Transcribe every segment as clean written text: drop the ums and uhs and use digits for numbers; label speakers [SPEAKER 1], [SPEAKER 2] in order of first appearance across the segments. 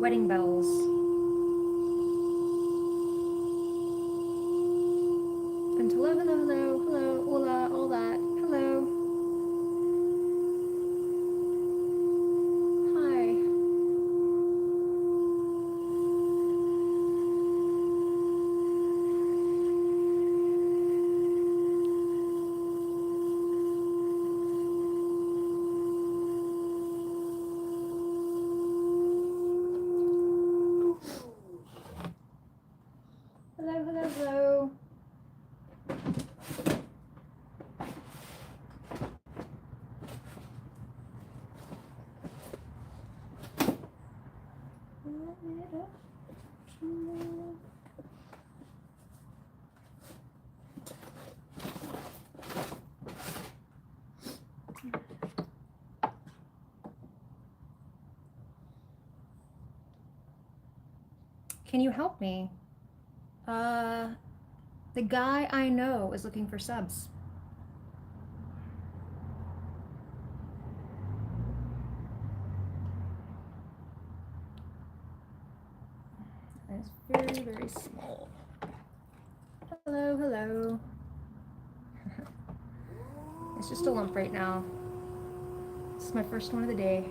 [SPEAKER 1] wedding bells. And hello, hello, hello, hello, hola, all that. Hello. Hi. Hello, hello, hello. Can you help me? The guy I know is looking for subs. It's very, very small. Hello, hello. It's just a lump right now. This is my first one of the day.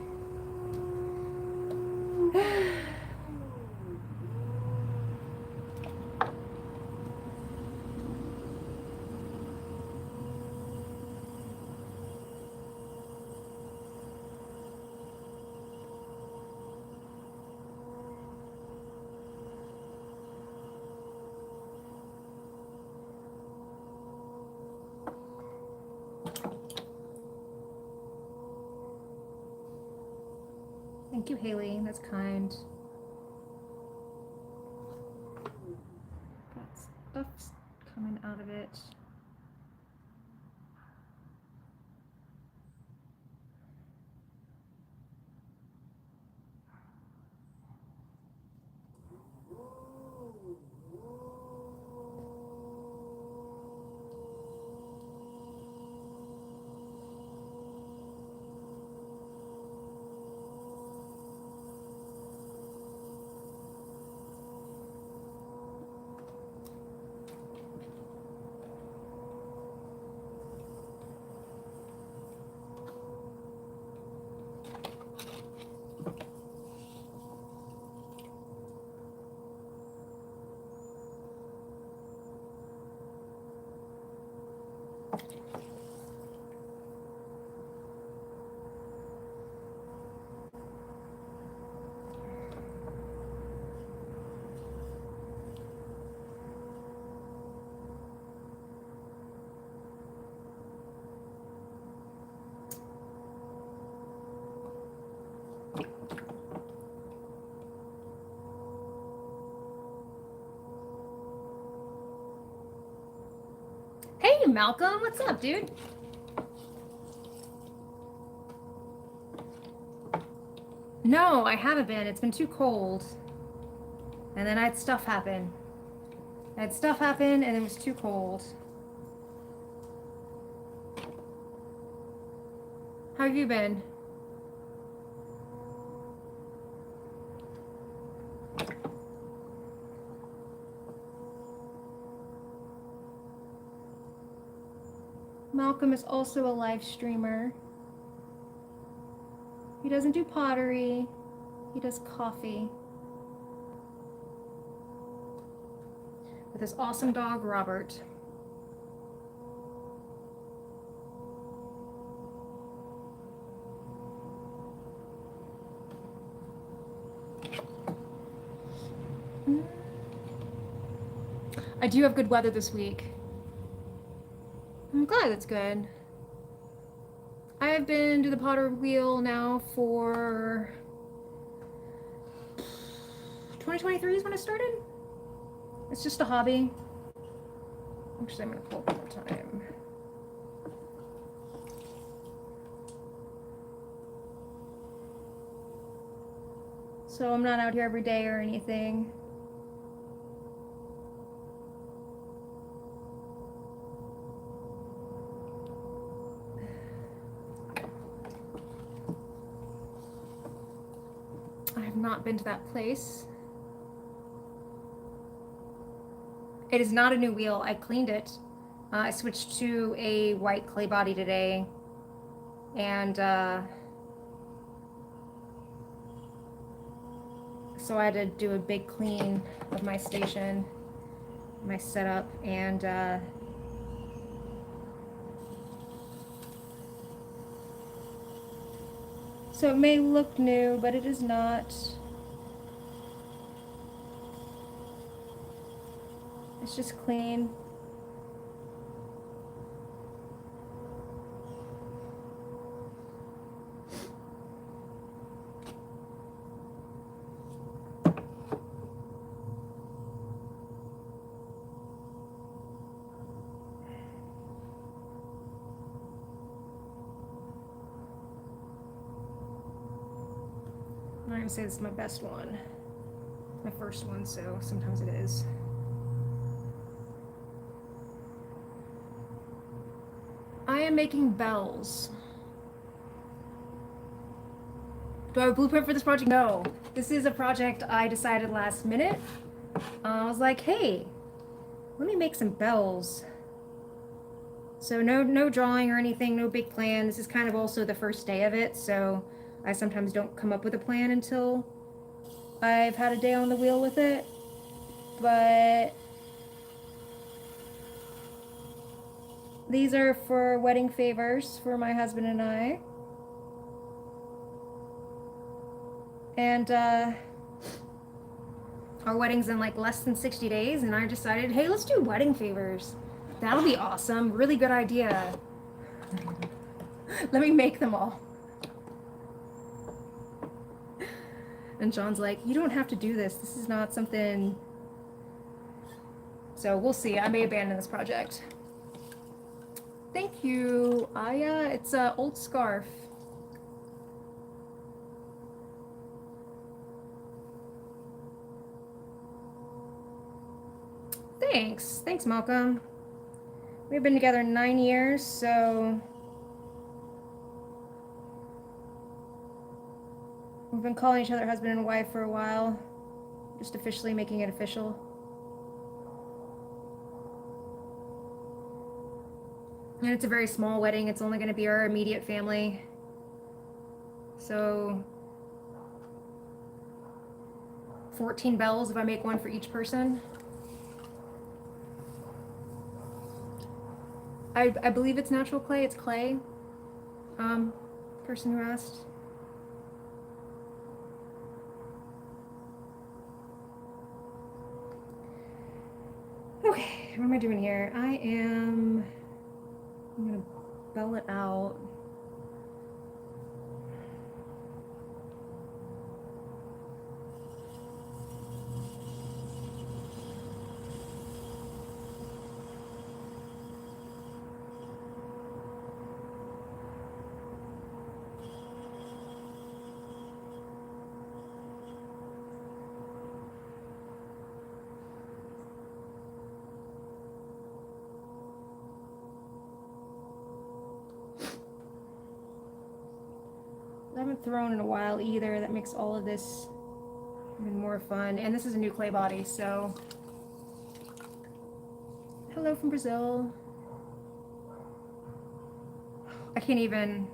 [SPEAKER 1] Thank you, Haley. That's kind. Got stuff coming out of it. Hey, Malcolm, what's up, dude? No, I haven't been. It's been too cold. And then I had stuff happen. And it was too cold. How have you been? Malcolm is also a live streamer. He doesn't do pottery. He does coffee. With his awesome dog, Robert. I do have good weather this week. I'm glad it's good. I have been to the Potter Wheel now for 2023 is when I started. It's just a hobby. Actually, I'm gonna pull up one more time. So I'm not out here every day or anything. I have not been to that place. It is not a new wheel. I cleaned it. I switched to a white clay body today, and so I had to do a big clean of my station, my setup, and so it may look new, but it is not. It's just clean. I'm not gonna say this is my best one. My first one, so sometimes it is. I am making bells. Do I have a blueprint for this project? No. This is a project I decided last minute. I was like, hey, let me make some bells. So no drawing or anything, no big plan. This is kind of also the first day of it, so I sometimes don't come up with a plan until I've had a day on the wheel with it. But these are for wedding favors for my husband and I. And our wedding's in like less than 60 days, and I decided, hey, let's do wedding favors. That'll be awesome. Really good idea. Let me make them all. And John's like, you don't have to do this. This is not something. So we'll see. I may abandon this project. Thank you. It's an old scarf. Thanks, Malcolm. We've been together 9 years, so we've been calling each other husband and wife for a while, just officially making it official. And it's a very small wedding. It's only going to be our immediate family. So 14 bells if I make one for each person. I believe it's natural clay. It's clay. Person who asked. Okay, what am I doing here? I'm gonna bell it out. I haven't thrown in a while either. That makes all of this even more fun. And this is a new clay body, so. Hello from Brazil. I can't even,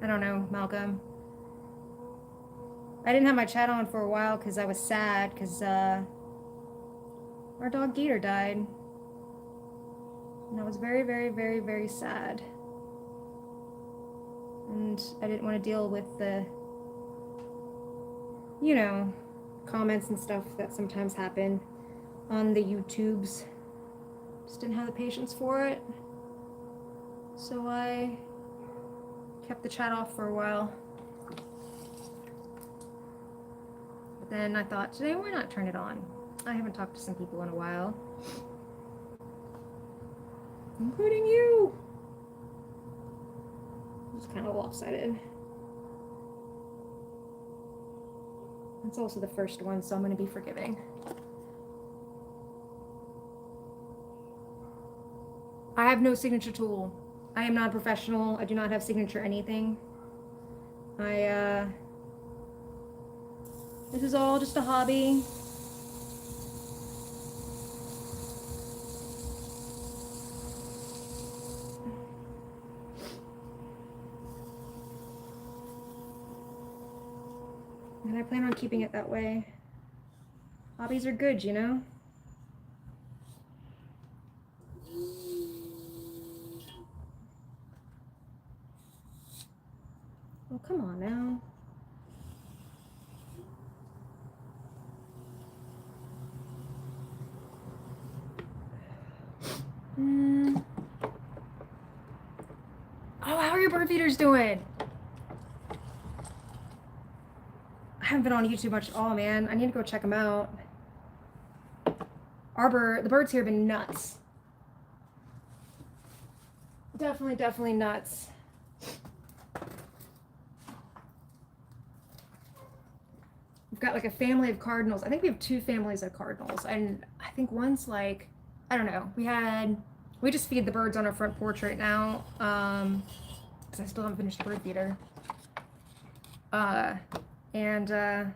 [SPEAKER 1] I don't know, Malcolm. I didn't have my chat on for a while because I was sad because our dog Gator died. And I was very, very, very, very sad. And I didn't want to deal with the, you know, comments and stuff that sometimes happen on the YouTubes. Just didn't have the patience for it. So I kept the chat off for a while. But then I thought, today why not turn it on? I haven't talked to some people in a while. Including you! It's kind of lopsided. It's also the first one, so I'm going to be forgiving. I have no signature tool. I am not a professional. I do not have signature anything. This is all just a hobby. And I plan on keeping it that way. Hobbies are good, you know? Oh, come on now. Oh, how are your bird feeders doing? I haven't been on YouTube much at all, man. I need to go check them out. The birds here have been nuts. Definitely nuts. We've got like a family of cardinals. I think we have 2 families of cardinals, and I think one's like, I don't know. We just feed the birds on our front porch right now, because I still haven't finished the bird feeder. Oh, come on.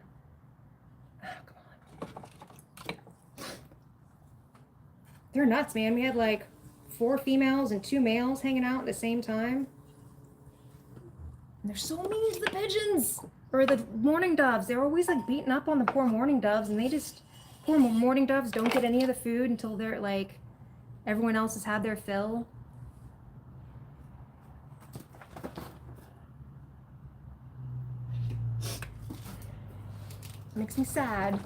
[SPEAKER 1] They're nuts, man. We had like 4 females and 2 males hanging out at the same time. And they're so mean to the pigeons. Or the mourning doves. They're always like beating up on the poor mourning doves, and poor mourning doves don't get any of the food until they're like, everyone else has had their fill. It makes me sad.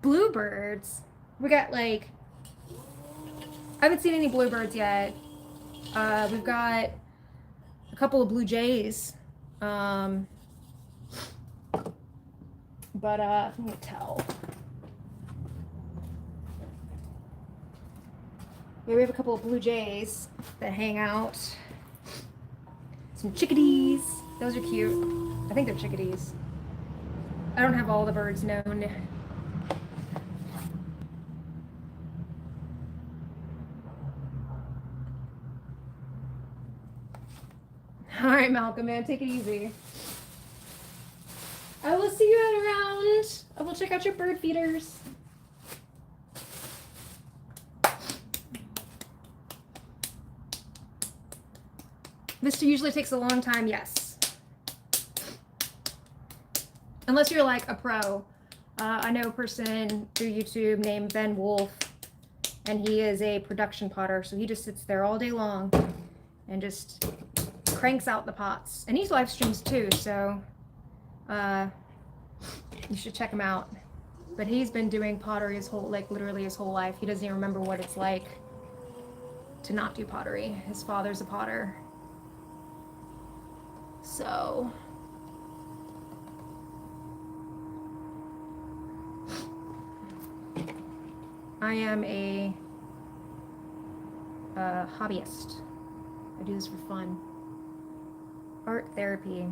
[SPEAKER 1] Bluebirds. We got like, I haven't seen any bluebirds yet. We've got a couple of blue jays. But let me tell. Yeah, we have a couple of blue jays that hang out. Some chickadees. Those are cute. I think they're chickadees. I don't have all the birds known. All right, Malcolm, man, take it easy. I will see you out around. I will check out your bird feeders. This usually takes a long time, yes. Unless you're like a pro. I know a person through YouTube named Ben Wolf, and he is a production potter, so he just sits there all day long and just cranks out the pots. And he live streams too, so you should check him out. But he's been doing pottery literally his whole life. He doesn't even remember what it's like to not do pottery. His father's a potter. So I am a hobbyist. I do this for fun. Art therapy.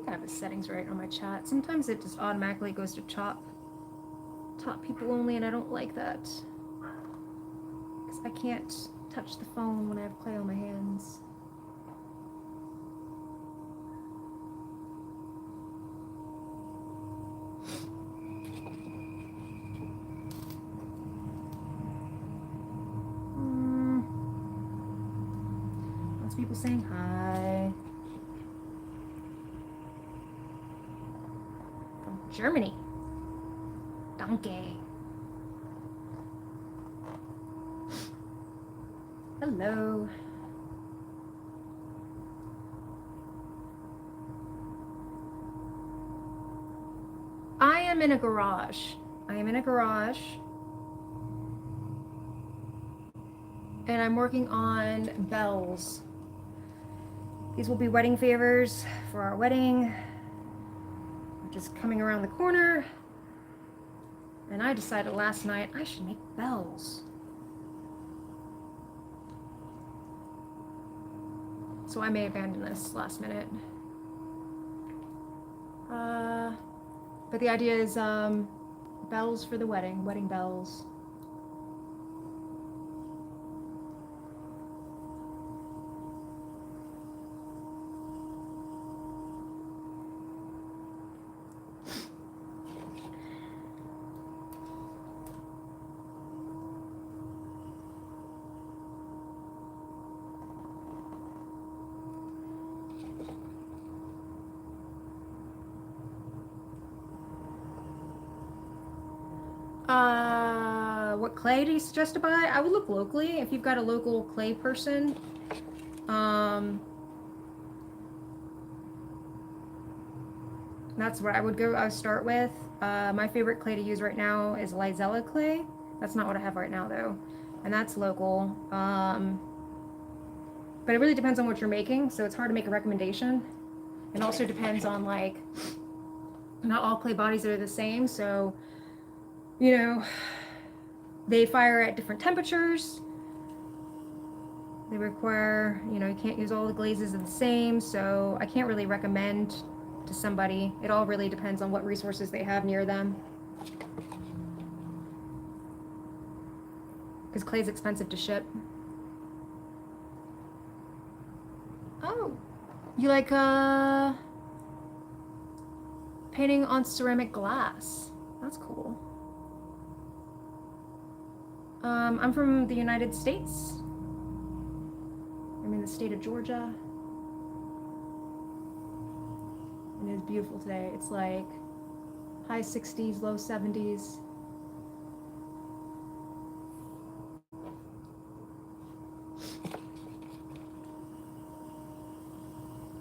[SPEAKER 1] I have the settings right on my chat. Sometimes it just automatically goes to top people only, and I don't like that. Because I can't touch the phone when I have clay on my hands. Lots of people saying hi. Germany. Danke. Hello. I am in a garage. And I'm working on bells. These will be wedding favors for our wedding. Just coming around the corner, and I decided last night I should make bells. So I may abandon this last minute. But the idea is bells for the wedding bells. What clay do you suggest to buy? I would look locally if you've got a local clay person. That's what I would go. I would start with. My favorite clay to use right now is Lizella clay. That's not what I have right now though, and that's local. But it really depends on what you're making, so it's hard to make a recommendation. It also depends on, like, not all clay bodies are the same, so you know, they fire at different temperatures. They require, you can't use all the glazes the same, so I can't really recommend to somebody. It all really depends on what resources they have near them. Because clay is expensive to ship. Oh, you like painting on ceramic glass. That's cool. I'm from the United States. I'm in the state of Georgia. And it's beautiful today. It's like high 60s, low 70s.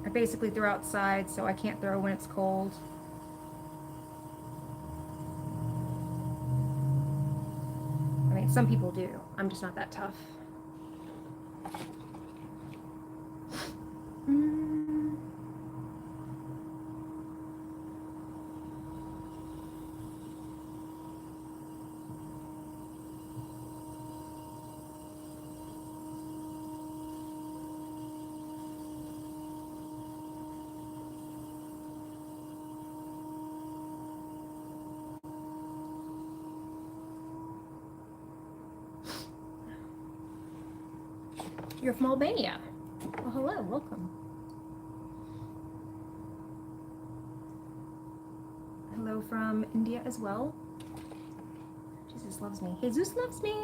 [SPEAKER 1] I basically throw outside, so I can't throw when it's cold. I mean, some people do. I'm just not that tough. You're from Albania. Well, hello, welcome. Hello from India as well. Jesus loves me. Jesus loves me.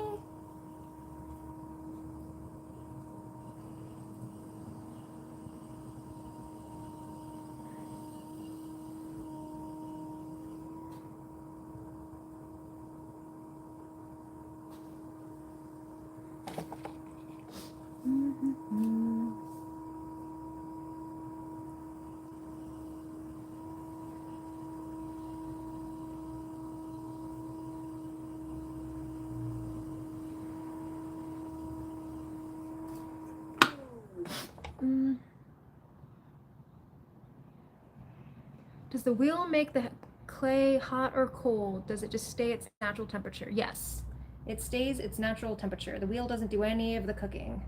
[SPEAKER 1] Does the wheel make the clay hot or cold? Does it just stay its natural temperature? Yes, it stays its natural temperature. The wheel doesn't do any of the cooking.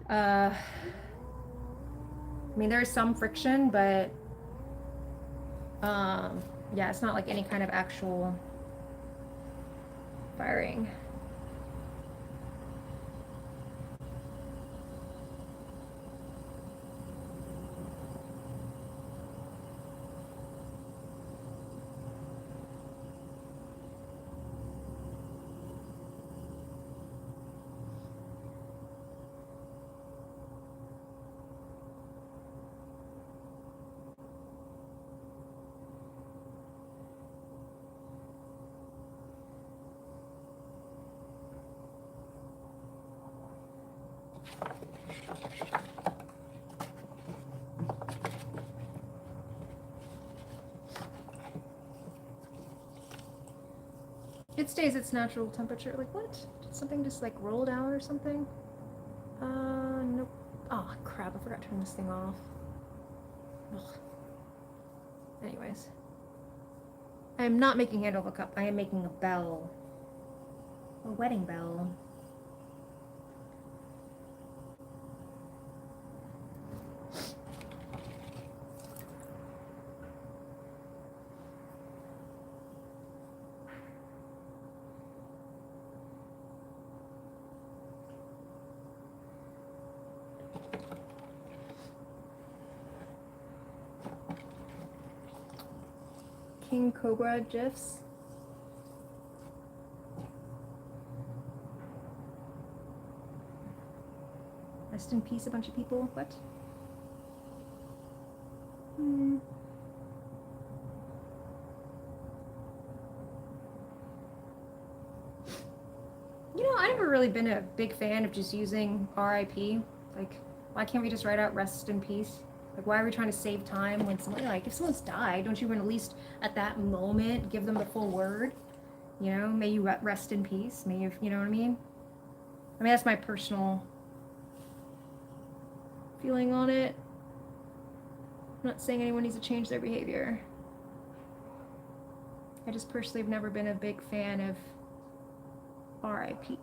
[SPEAKER 1] I mean, there is some friction, but yeah, it's not like any kind of actual firing. It stays its natural temperature. Like, what? Did something just like roll down or something? Nope. Oh crap, I forgot to turn this thing off. Ugh. Anyways. I am not making handle of a cup. I am making a bell. A wedding bell. King Cobra gifs. Rest in peace, a bunch of people. What? You know, I've never really been a big fan of just using RIP. Like, why can't we just write out rest in peace? Like, why are we trying to save time when somebody, like, if someone's died, don't you want to at least at that moment give them the full word? You know, may you rest in peace. May you, you know what I mean? I mean, that's my personal feeling on it. I'm not saying anyone needs to change their behavior. I just personally have never been a big fan of RIP.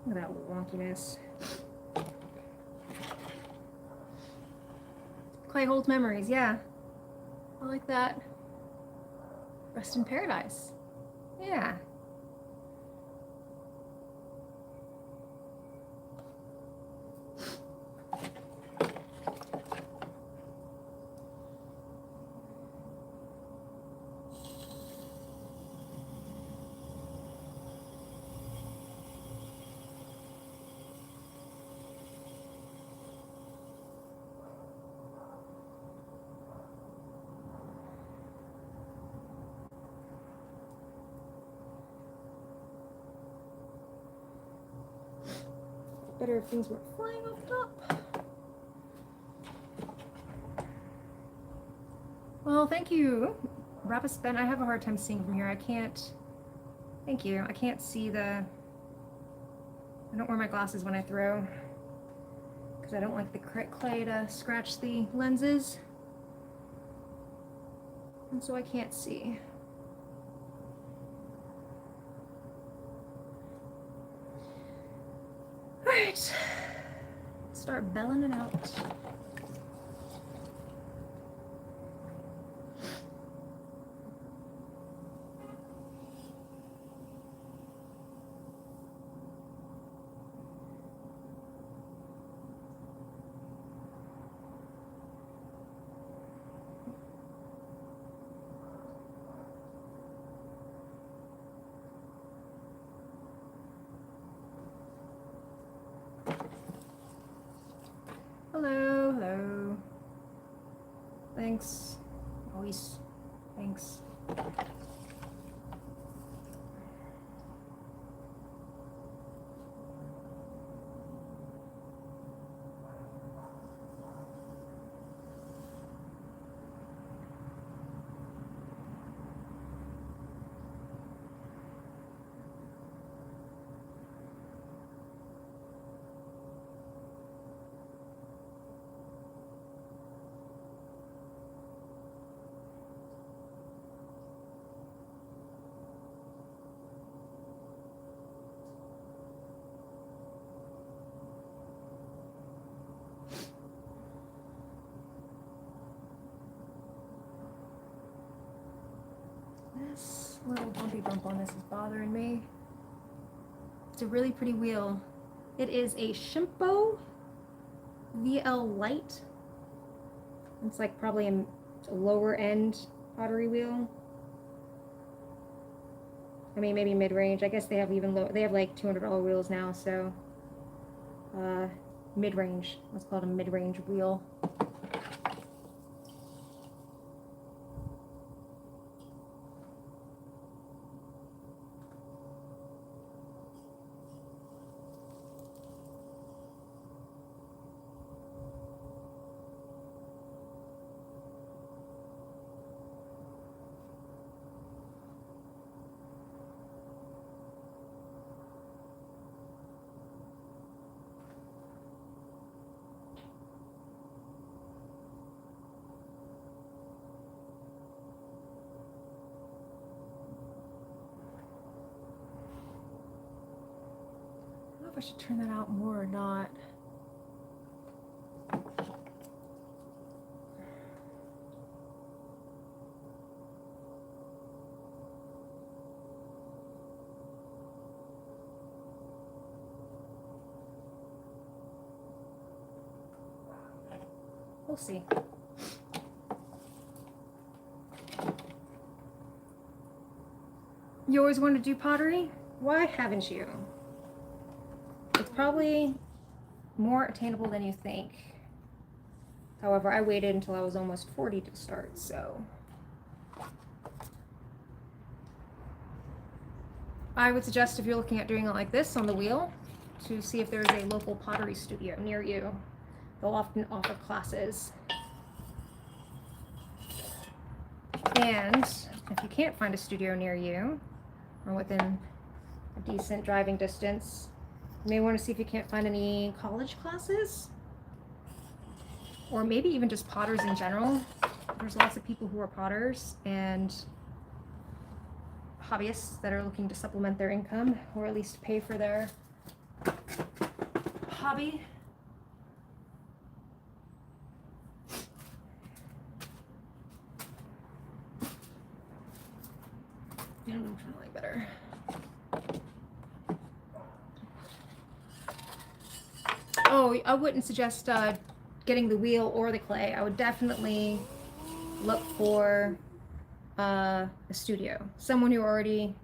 [SPEAKER 1] Look at that wonkiness. Clay holds memories, yeah. I like that. Rest in paradise. Yeah. Better if things weren't flying off the top. Well, thank you. Rapis Ben, I have a hard time seeing from here. I can't. Thank you. I can't see the. I don't wear my glasses when I throw because I don't like the clay to scratch the lenses. And so I can't see. All right. Start belling it out. Hello, hello. Thanks. Always. Thanks. This little bumpy bump on this is bothering me. It's a really pretty wheel. It is a Shimpo VL Lite. It's like probably a lower end pottery wheel. I mean, maybe mid-range. I guess they have even low. They have like $200 wheels now, so mid-range. Let's call it a mid-range wheel. I don't know if I should turn that out more or not. We'll see. You always wanted to do pottery? Why haven't you? It's probably more attainable than you think. However, I waited until I was almost 40 to start, so. I would suggest if you're looking at doing it like this on the wheel, to see if there's a local pottery studio near you. They'll often offer classes. And if you can't find a studio near you, or within a decent driving distance, you may want to see if you can't find any college classes, or maybe even just potters in general. There's lots of people who are potters and hobbyists that are looking to supplement their income, or at least pay for their hobby. I don't know if I like better. Oh, I wouldn't suggest getting the wheel or the clay. I would definitely look for a studio, someone who already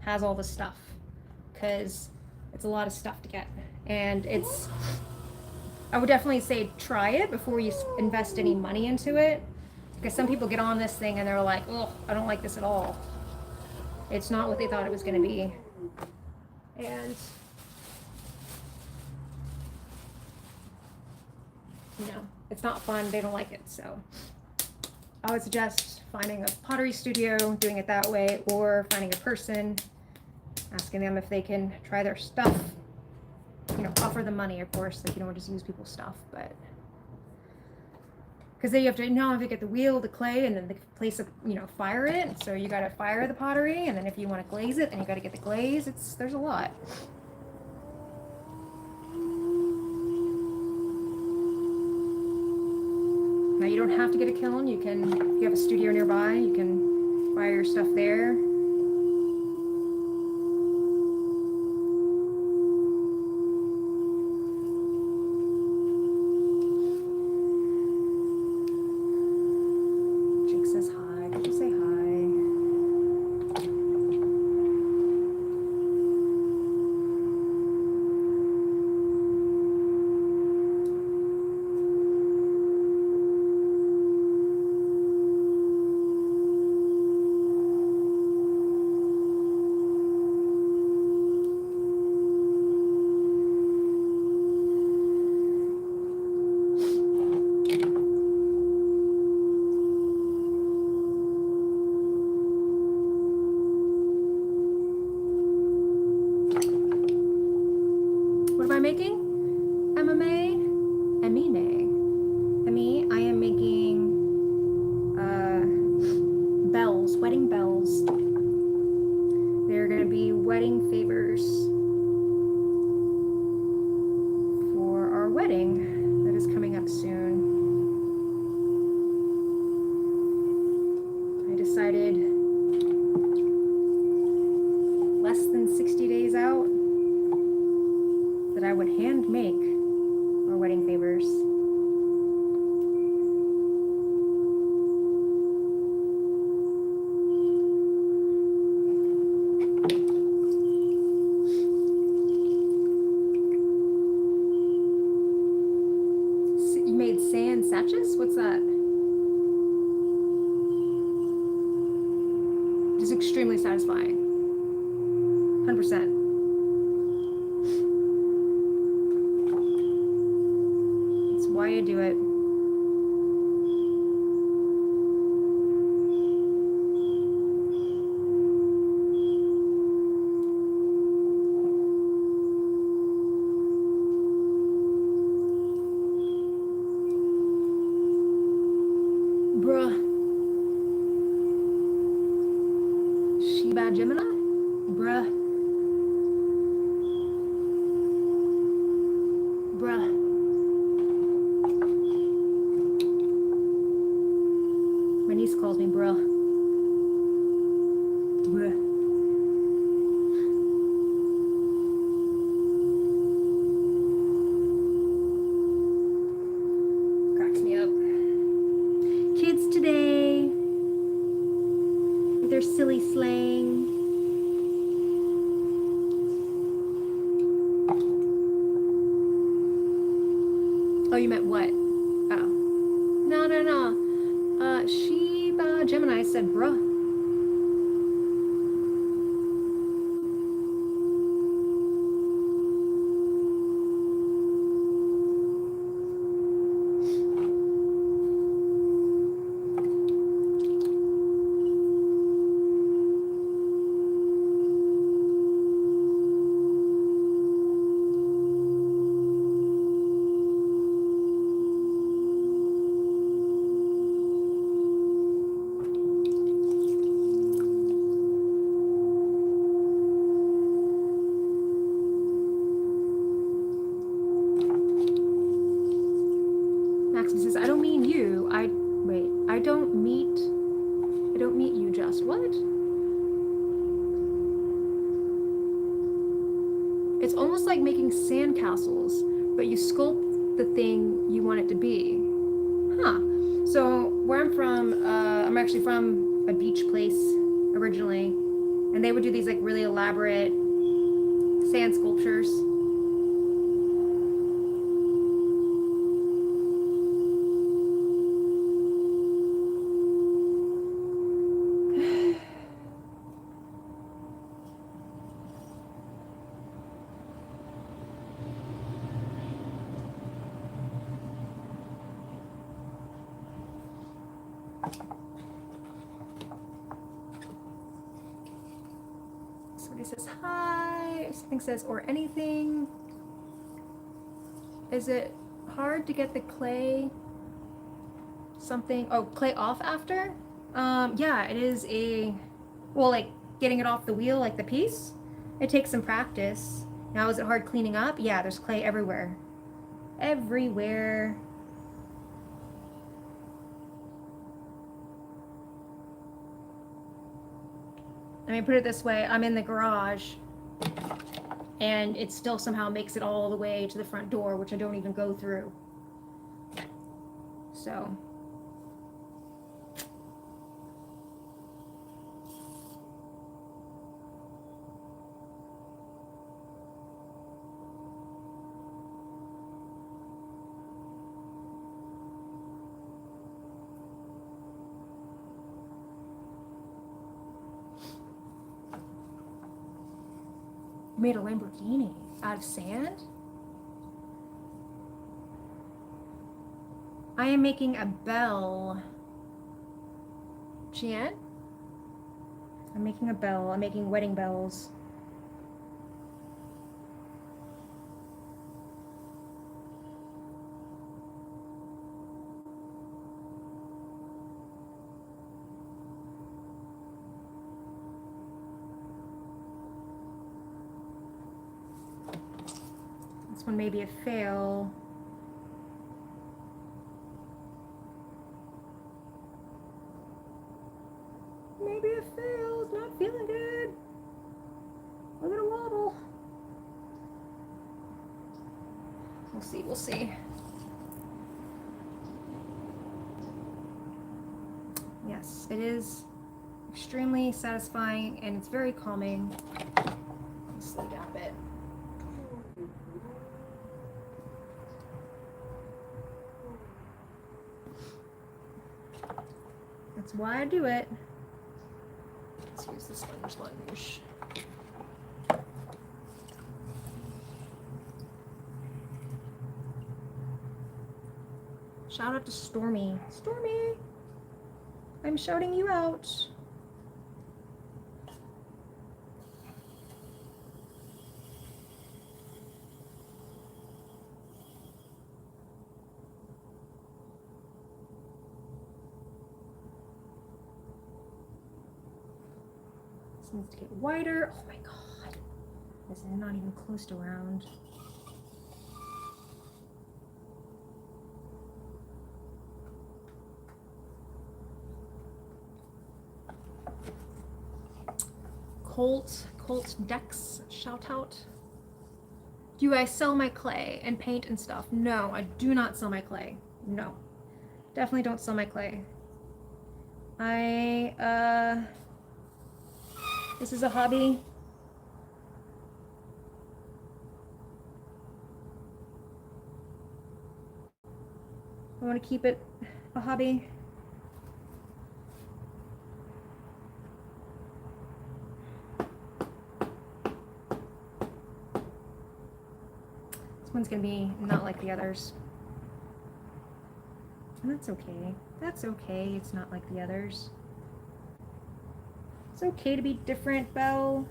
[SPEAKER 1] has all the stuff, because it's a lot of stuff to get, and I would definitely say try it before you invest any money into it, because some people get on this thing and they're like, oh, I don't like this at all. It's not what they thought it was going to be, and you know, it's not fun. They don't like it. So I would suggest finding a pottery studio, doing it that way, or finding a person, asking them if they can try their stuff. You know, offer them money, of course. Like, you don't just use people's stuff, but because then you have to know how to get the wheel, the clay, and then the place of, you know, fire it. So you got to fire the pottery, and then if you want to glaze it, then you got to get the glaze. There's a lot. Now, you don't have to get a kiln. You can, if you have a studio nearby, you can fire your stuff there. Jake says hi. Could you say hi? Making MMA, I am making bells, wedding bells. They're gonna be wedding favors for our wedding that is coming up soon. I decided less than 60 days out that I would hand make our wedding favors. You made sand sachets? What's that? Just extremely satisfying. 100%. Why you do it. Bruh. Sheba Gemini? Bruh. Bruh. My niece calls me bruh. Bruh. Cracks me up. Kids today, they're silly slang. Oh, you meant what? Oh. No, no, no. Sheba Gemini said, bruh. Maxim says, I don't mean you. I don't meet you just. What? It's almost like making sandcastles, but you sculpt the thing you want it to be. Huh. So where I'm from, I'm actually from a beach place originally, and they would do these like really elaborate sand sculptures. Somebody says hi. Something says or anything. Is it hard to get the clay clay off after? Yeah, it is like getting it off the wheel, like the piece. It takes some practice. Now, is it hard cleaning up? Yeah, there's clay everywhere. Everywhere. I mean, put it this way, I'm in the garage and it still somehow makes it all the way to the front door, which I don't even go through. So. Made a Lamborghini out of sand? I am making a bell. Jan? I'm making a bell. I'm making wedding bells. This one may be a fail. Maybe a fail. It's not feeling good. Look at a wobble. We'll see, we'll see. Yes, it is extremely satisfying and it's very calming. Let's slow down a bit. That's why I do it. Let's use the sponge. Shout out to Stormy. Stormy! I'm shouting you out. This needs to get wider. Oh my god. This is not even close to round. Colt Dex, shout out. Do I sell my clay and paint and stuff? No, I do not sell my clay. No. Definitely don't sell my clay. This is a hobby. I want to keep it a hobby. This one's gonna be not like the others. And that's okay. That's okay. It's not like the others. It's okay to be different, bell.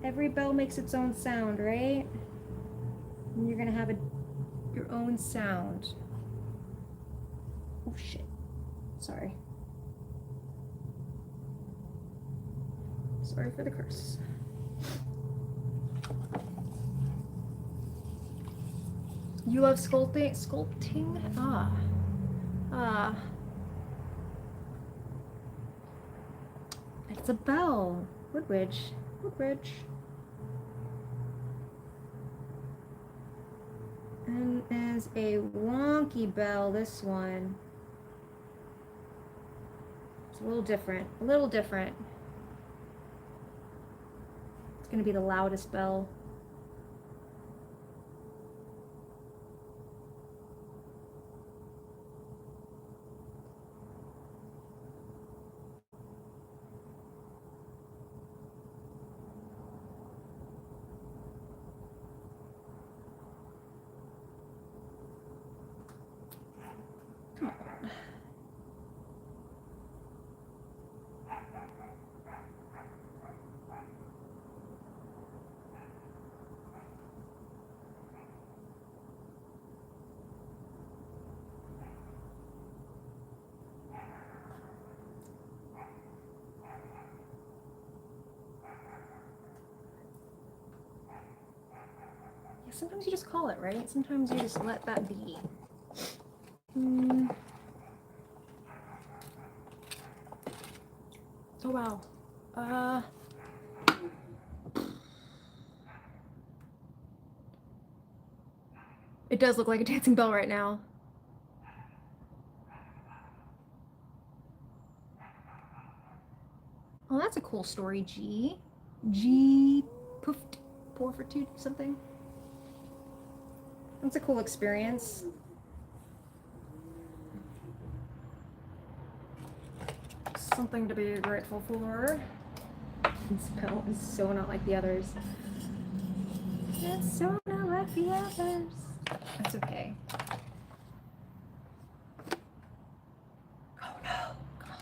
[SPEAKER 1] Every bell makes its own sound, right? And you're gonna have your own sound. Oh shit. Sorry. Sorry for the curse. You love sculpting? Sculpting? It's a bell. Woodridge. Woodridge. And as a wonky bell, this one. It's a little different. A little different. It's gonna be the loudest bell. Sometimes you just call it, right? Sometimes you just let that be. Oh wow. It does look like a dancing bell right now. Oh, that's a cool story, G. G poofed, forfeited, something. That's a cool experience. Something to be grateful for. This bell is so not like the others. It's so not like the others. That's okay. Oh no. Come on.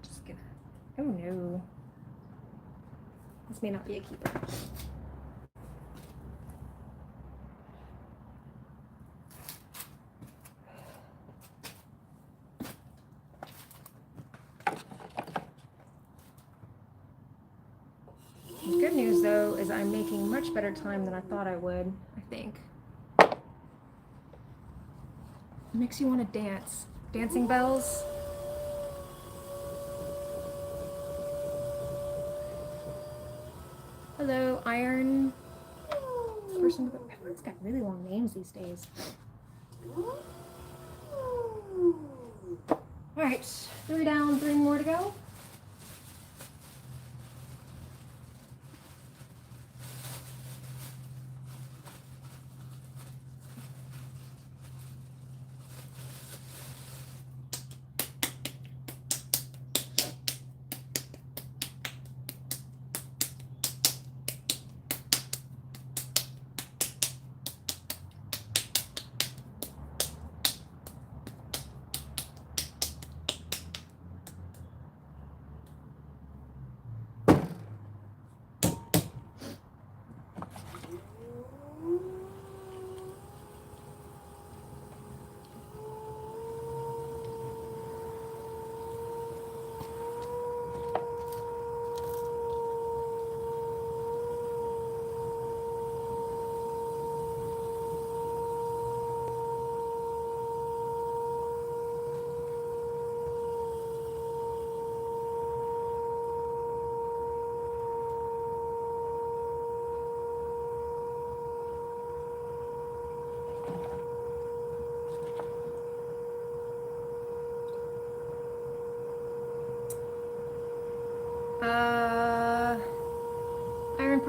[SPEAKER 1] Just gonna. Oh no. This may not be a keeper. The good news though is I'm making much better time than I thought I would, I think. It makes you want to dance. Dancing bells. Hello, Iron person. Everyone's got really long names these days. Alright, 3 down, 3 more to go.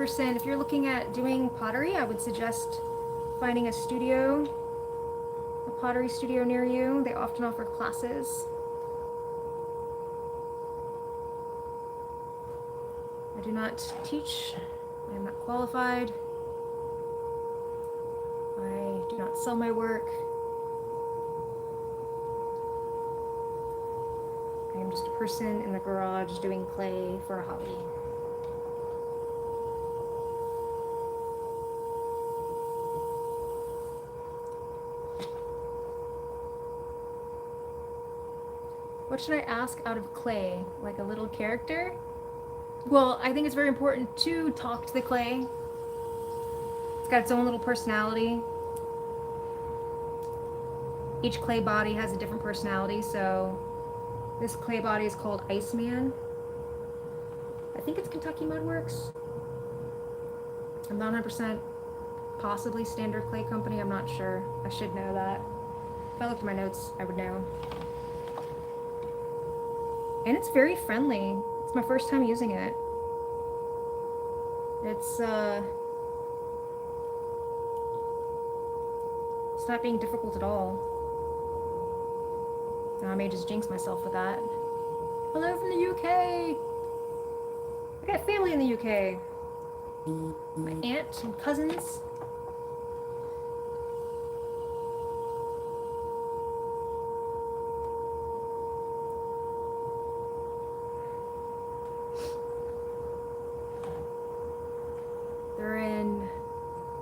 [SPEAKER 1] person, if you're looking at doing pottery, I would suggest finding a studio, a pottery studio near you. They often offer classes. I do not teach. I am not qualified. I do not sell my work. I am just a person in the garage doing clay for a hobby. What should I ask out of clay? Like a little character? Well, I think it's very important to talk to the clay. It's got its own little personality. Each clay body has a different personality, so this clay body is called Iceman. I think it's Kentucky Mudworks. I'm not 100%. Possibly Standard Clay Company, I'm not sure. I should know that. If I looked at my notes, I would know. And it's very friendly. It's my first time using it. It's not being difficult at all. Now I may just jinx myself with that. Hello from the UK! I got family in the UK. My aunt and cousins. They're in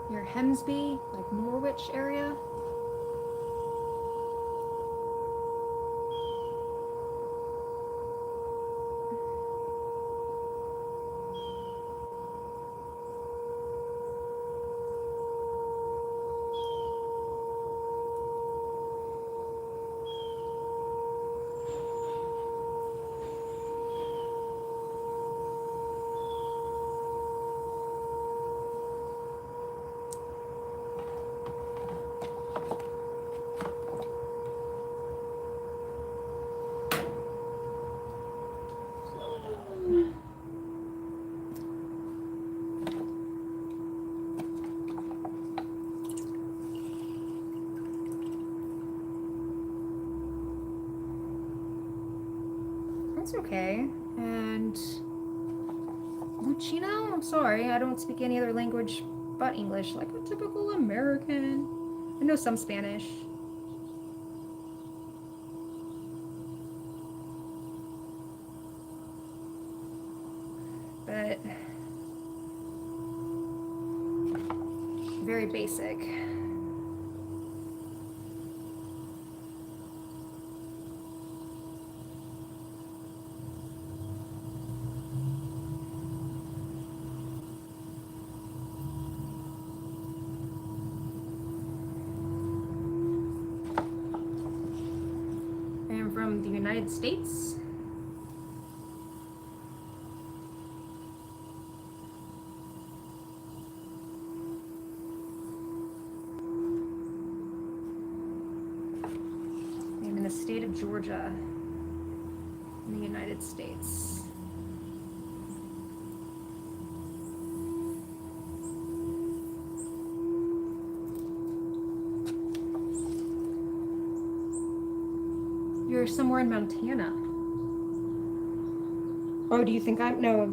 [SPEAKER 1] near Hemsby, like Norwich area. That's okay. And Lucino, I'm sorry, I don't speak any other language but English, like a typical American. I know some Spanish. But very basic. I am from the United States. I'm in the state of Georgia, in the United States. You're somewhere in Montana. Oh, do you think I'm? No,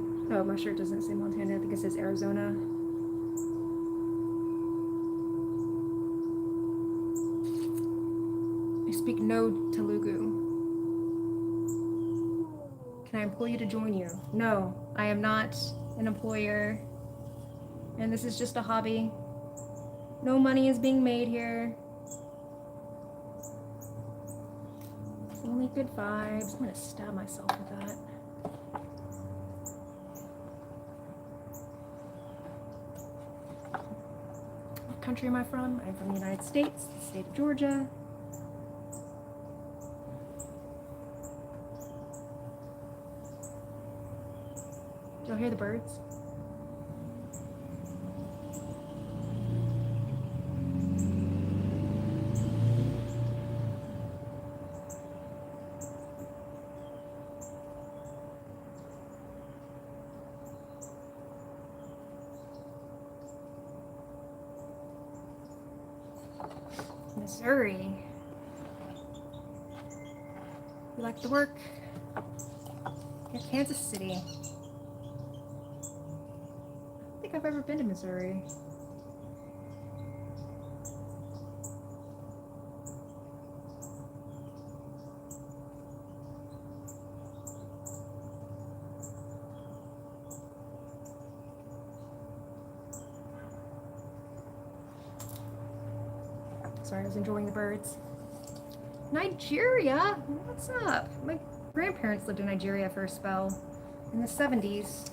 [SPEAKER 1] my shirt doesn't say Montana. I think it says Arizona. I speak no Telugu. Can I employ you to join you? No, I am not an employer. And this is just a hobby. No money is being made here. Only good vibes. I'm gonna stab myself with that. What country am I from? I'm from the United States, the state of Georgia. Do y'all hear the birds? Missouri. You like the work? Yeah, Kansas City. I don't think I've ever been to Missouri. Sorry, I was enjoying the birds. Nigeria? What's up? My grandparents lived in Nigeria for a spell in the 70s.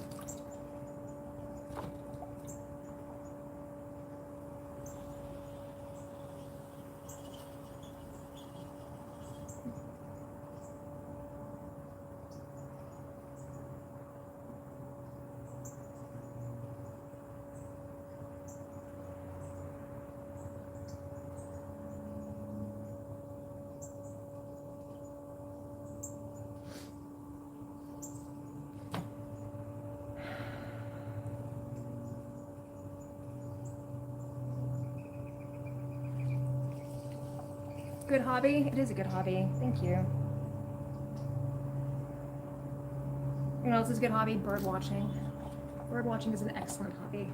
[SPEAKER 1] Good hobby? It is a good hobby. Thank you. You know, this is a good hobby? Bird watching. Bird watching is an excellent hobby.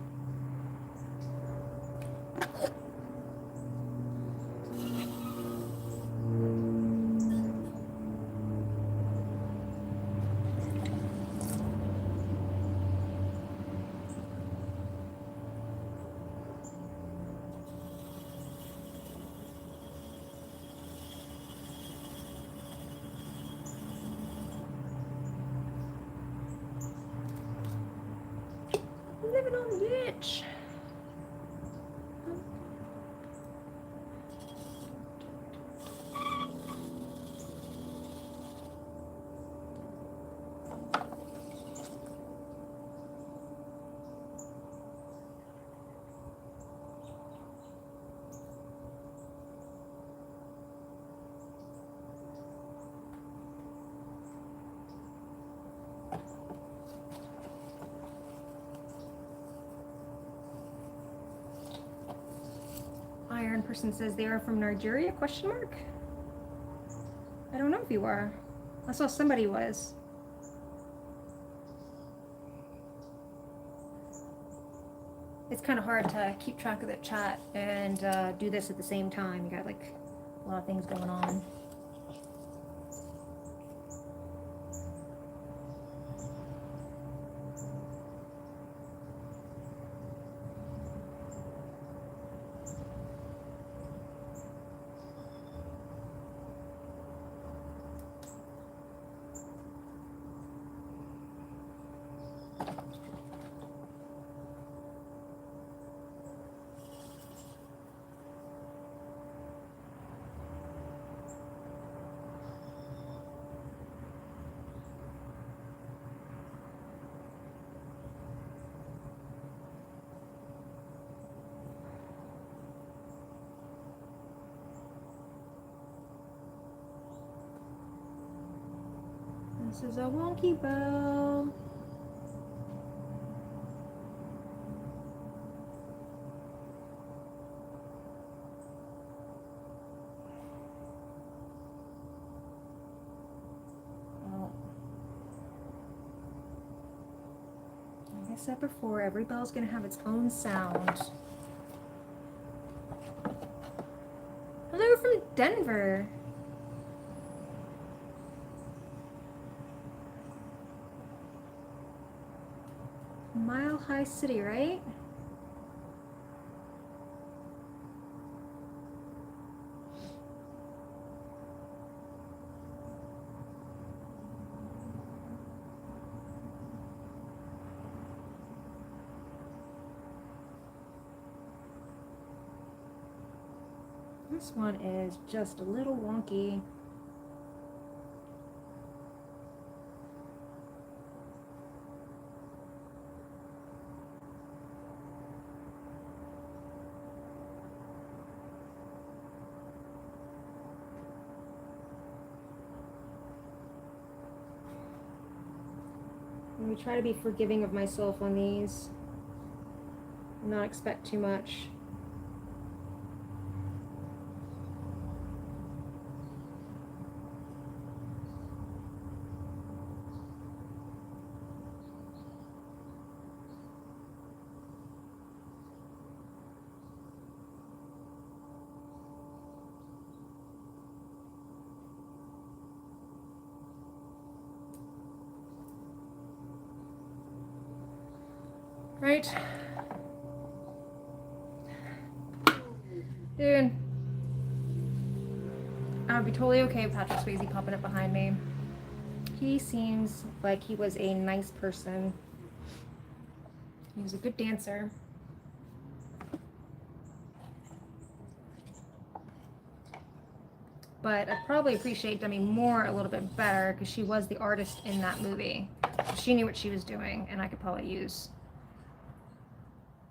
[SPEAKER 1] Living on the edge. Iron person says they are from Nigeria? Question mark? I don't know if you are. I saw somebody was. It's kind of hard to keep track of the chat and do this at the same time. You got like a lot of things going on. This is a wonky bow. Well, like I said before, every bell's gonna have its own sound. Hello from Denver. Mile High City, right? This one is just a little wonky. Let me try to be forgiving of myself on these. Not expect too much. Right? Dude. I would be totally okay with Patrick Swayze popping up behind me. He seems like he was a nice person. He was a good dancer. But I'd probably appreciate Demi Moore a little bit better because she was the artist in that movie. She knew what she was doing, and I could probably use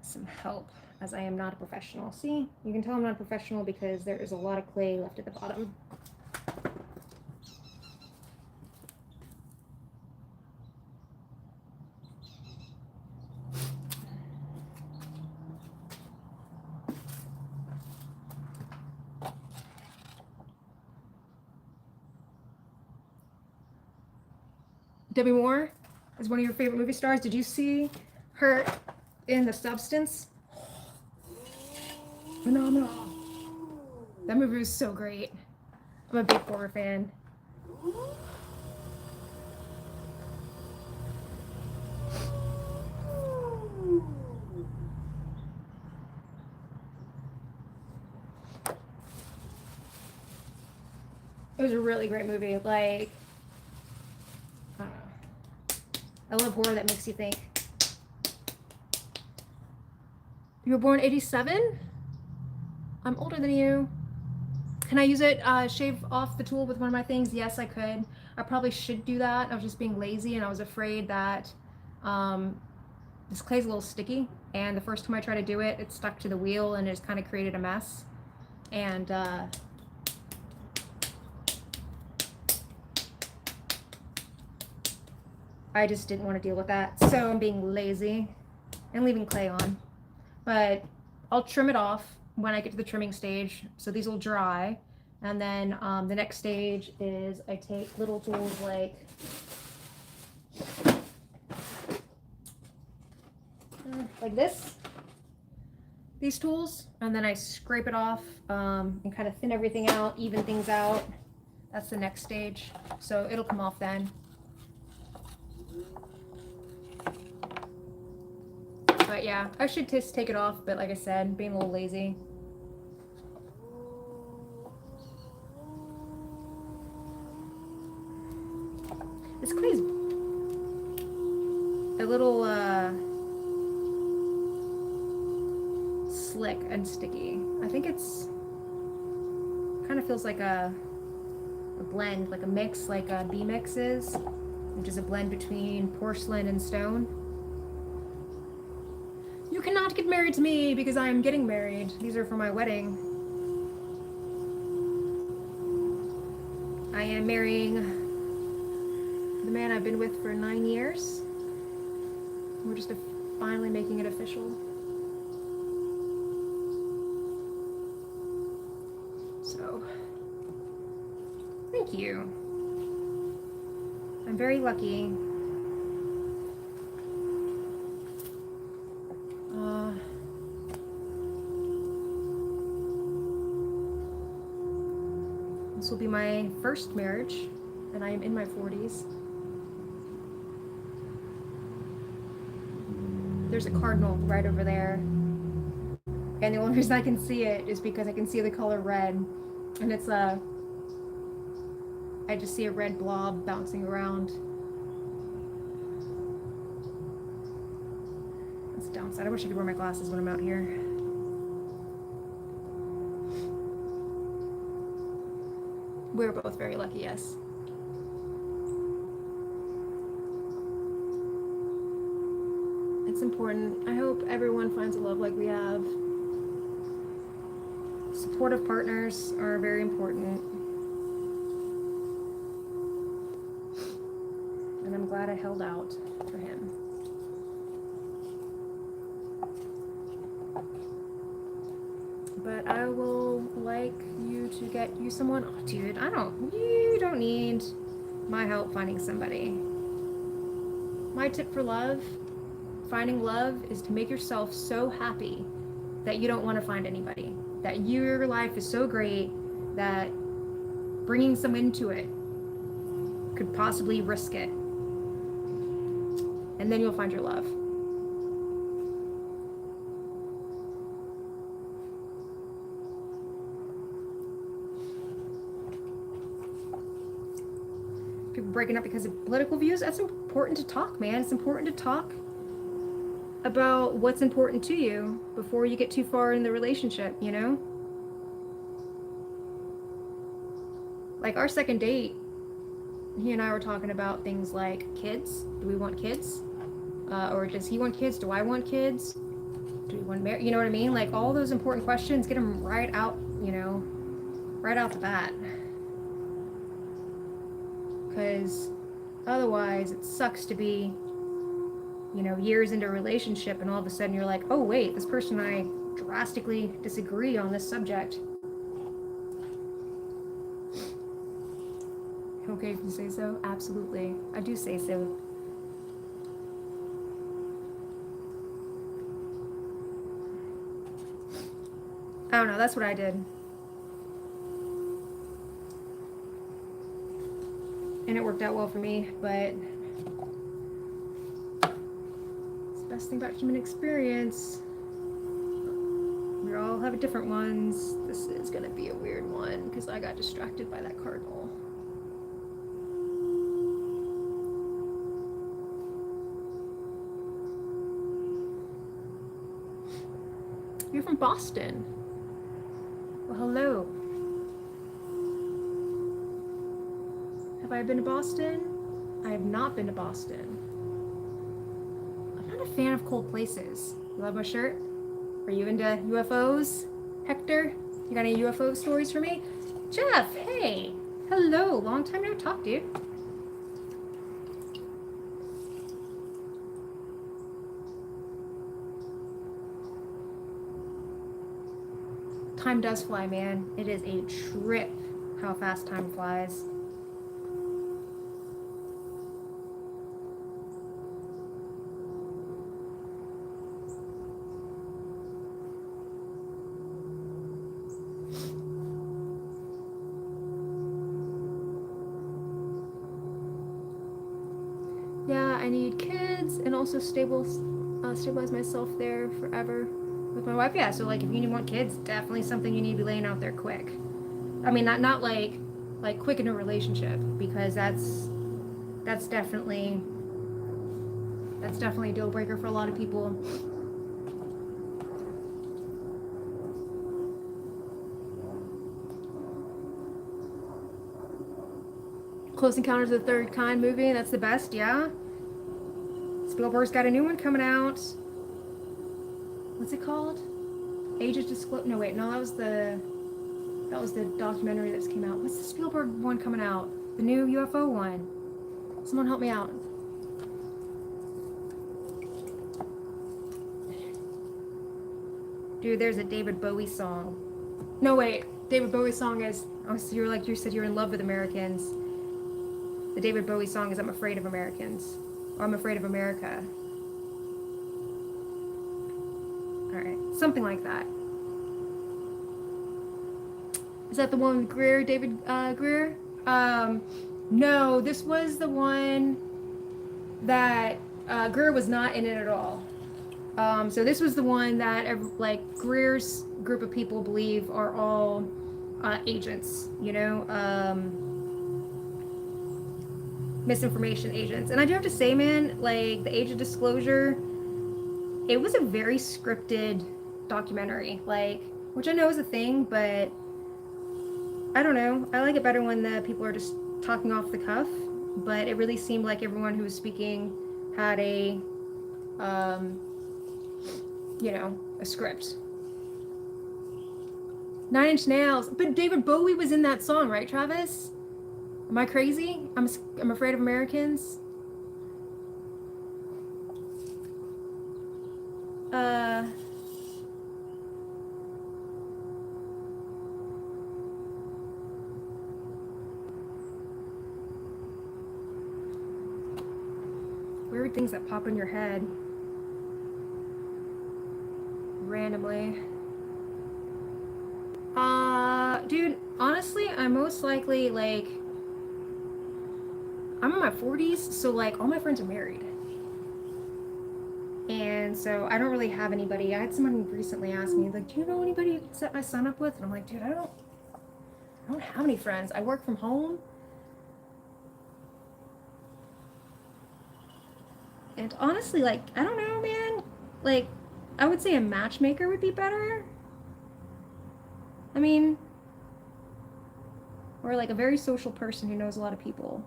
[SPEAKER 1] some help as I am not a professional. See, you can tell I'm not a professional because there is a lot of clay left at the bottom. Demi Moore is one of your favorite movie stars. Did you see her in The Substance? Phenomenal. That movie was so great. I'm a big horror fan. It was a really great movie. Like, I don't know. I love horror that makes you think. You were born 87? I'm older than you. Can I use it, shave off the tool with one of my things? Yes, I could. I probably should do that. I was just being lazy and I was afraid that this clay's a little sticky. And the first time I tried to do it, it stuck to the wheel and it just kind of created a mess. And I just didn't want to deal with that. So I'm being lazy and leaving clay on. But I'll trim it off when I get to the trimming stage. So these will dry. And then the next stage is I take little tools like this, these tools, and then I scrape it off and kind of thin everything out, even things out. That's the next stage. So it'll come off then. But yeah, I should just take it off, but like I said, being a little lazy. This clay's a little slick and sticky. I think it's kind of feels like a blend, like a mix, like a bee mix is, which is a blend between porcelain and stone. You cannot get married to me because I am getting married. These are for my wedding. I am marrying the man I've been with for 9 years. We're just finally making it official. So, thank you. I'm very lucky. This will be my first marriage, and I am in my 40s. There's a cardinal right over there. And the only reason I can see it is because I can see the color red. And it's I just see a red blob bouncing around. That's the downside. I wish I could wear my glasses when I'm out here. We're both very lucky, yes. It's important. I hope everyone finds a love like we have. Supportive partners are very important. And I'm glad I held out for him. But I will like you to get you someone. Oh, dude, you don't need my help finding somebody. My tip for love, finding love, is to make yourself so happy that you don't want to find anybody. That your life is so great that bringing someone into it could possibly risk it. And then you'll find your love. breaking up because of political views, that's important to talk, man. It's important to talk about what's important to you before you get too far in the relationship, you know? Like our second date, he and I were talking about things like kids. Do we want kids? Or does he want kids? Do I want kids? Do we want to marry? You know what I mean? Like all those important questions, get them right out, you know, right out the bat. Because otherwise it sucks to be, you know, years into a relationship and all of a sudden you're like, oh wait, this person and I drastically disagree on this subject. Okay, if you say so, absolutely. I do say so. I don't know, that's what I did. And it worked out well for me, but it's the best thing about human experience. We all have different ones. This is gonna be a weird one because I got distracted by that cardinal. You're from Boston. Well, hello. Have I been to Boston? I have not been to Boston. I'm not a fan of cold places. You love my shirt? Are you into UFOs? Hector? You got any UFO stories for me? Jeff, hey. Hello. Long time no talk, dude. Time does fly, man. It is a trip how fast time flies. Yeah, I need kids and also stabilize myself there forever with my wife. Yeah, so like if you want kids, definitely something you need to be laying out there quick. I mean, not like quick in a relationship, because that's definitely a deal breaker for a lot of people. Close Encounters of the Third Kind movie, that's the best, yeah. Spielberg's got a new one coming out. What's it called? Age of Disclosure. No, wait, no, that was the documentary that came out. What's the Spielberg one coming out? The new UFO one. Someone help me out. Dude, there's a David Bowie song. No, wait, David Bowie song is, oh, so you said you're in love with Americans. The David Bowie song is I'm Afraid of Americans. Or I'm Afraid of America. Alright, something like that. Is that the one with Greer, David Greer? No, this was the one that Greer was not in it at all. So this was the one that like Greer's group of people believe are all agents, you know, misinformation agents. And I do have to say, man, like the Age of Disclosure, it was a very scripted documentary, like, which I know is a thing, but I don't know. I like it better when the people are just talking off the cuff, but it really seemed like everyone who was speaking had a, you know, a script. 9 Inch Nails, but David Bowie was in that song, right, Travis? Am I crazy? I'm Afraid of Americans. Weird things that pop in your head randomly. Dude, honestly, I'm most likely like, I'm in my 40s, so like all my friends are married. And so I don't really have anybody. I had someone recently ask me, like, do you know anybody you can set my son up with? And I'm like, dude, I don't have any friends. I work from home. And honestly, like, I don't know, man. Like, I would say a matchmaker would be better. I mean, or like a very social person who knows a lot of people.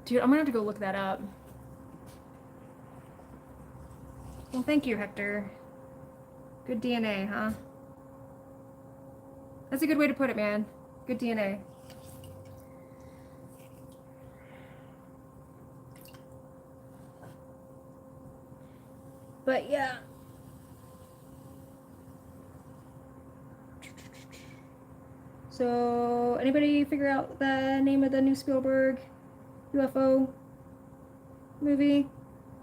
[SPEAKER 1] Dude, I'm gonna have to go look that up. Well, thank you, Hector. Good DNA, huh? That's a good way to put it, man. Good DNA. But yeah. So, anybody figure out the name of the new Spielberg UFO movie?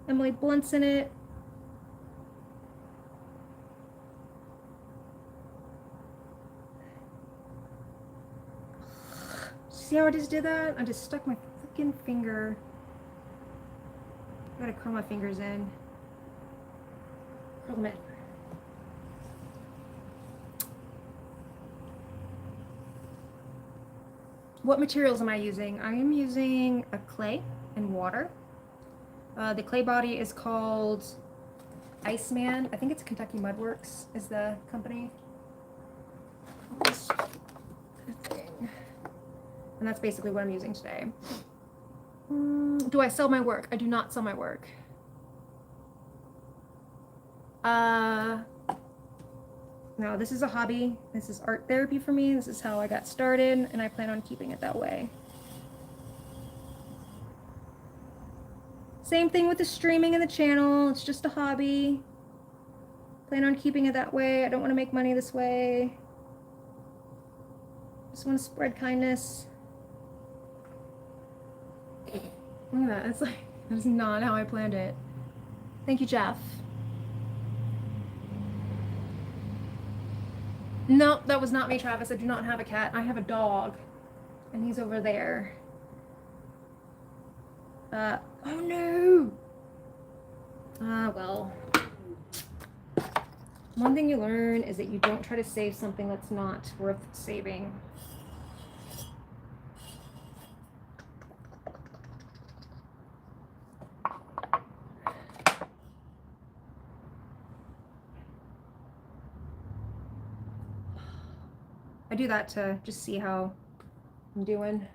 [SPEAKER 1] Emily Blunt's in it. See how I just did that? I just stuck my freaking finger. I gotta curl my fingers in. Curl them in. What materials am I using? I am using a clay and water. The clay body is called Iceman. I think it's Kentucky Mudworks is the company. And that's basically what I'm using today. Do I sell my work? I do not sell my work. No, this is a hobby. This is art therapy for me. This is how I got started, and I plan on keeping it that way. Same thing with the streaming and the channel. It's just a hobby. Plan on keeping it that way. I don't want to make money this way. Just want to spread kindness. Look at that. It's like, that's not how I planned it. Thank you, Jeff. No, that was not me, Travis. I do not have a cat. I have a dog. And he's over there. Oh no! Well. One thing you learn is that you don't try to save something that's not worth saving. I do that to just see how I'm doing.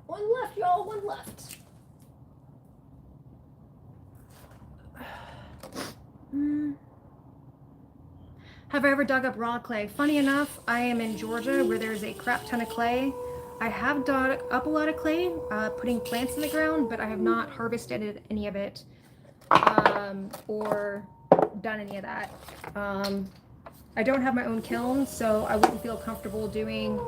[SPEAKER 1] One left, y'all, one left. Have I ever dug up raw clay? Funny enough, I am in Georgia where there's a crap ton of clay. I have dug up a lot of clay, putting plants in the ground, but I have not harvested any of it or done any of that. I don't have my own kiln, so I wouldn't feel comfortable doing,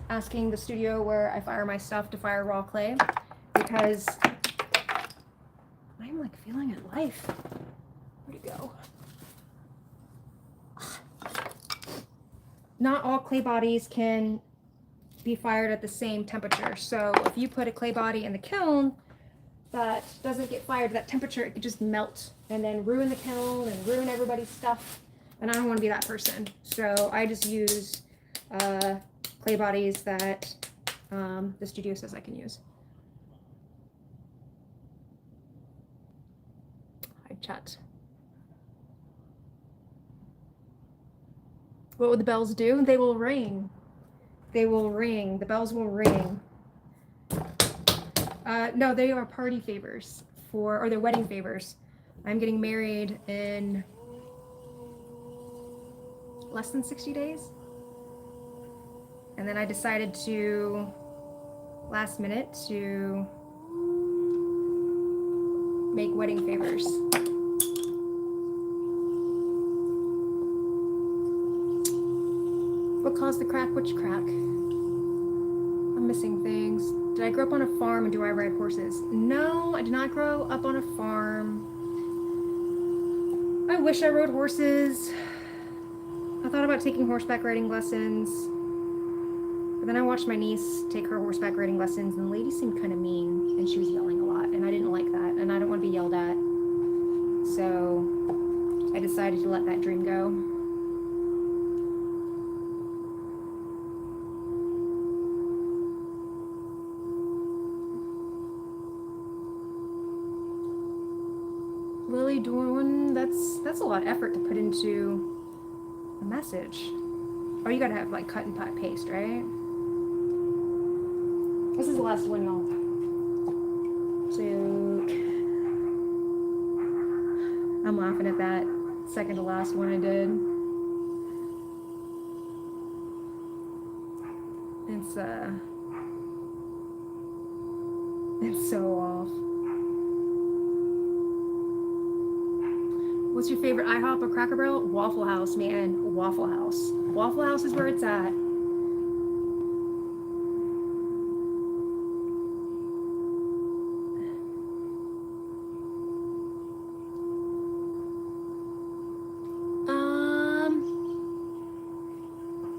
[SPEAKER 1] asking the studio where I fire my stuff to fire raw clay, because I'm like feeling at life. Where'd it go? Not all clay bodies can be fired at the same temperature. So if you put a clay body in the kiln that doesn't get fired at that temperature, it could just melt and then ruin the kiln and ruin everybody's stuff. And I don't want to be that person. So I just use clay bodies that the studio says I can use. Hi, chat. What would the bells do? They will ring. They will ring. The bells will ring. No, they are party favors or they're wedding favors. I'm getting married in less than 60 days. And then I decided to, last minute, to make wedding favors. What caused the crack? Which crack? I'm missing things. Did I grow up on a farm and do I ride horses? No, I did not grow up on a farm. I wish I rode horses. I thought about taking horseback riding lessons. But then I watched my niece take her horseback riding lessons and the lady seemed kind of mean and she was yelling a lot and I didn't like that and I don't want to be yelled at. So I decided to let that dream go. Lily Dorn, that's a lot of effort to put into a message. Oh, you gotta have like cut and paste, right? This is the last one, y'all. So I'm laughing at that second to last one I did. It's so off. What's your favorite IHOP or Cracker Barrel? Waffle House, man. Waffle House. Waffle House is where it's at.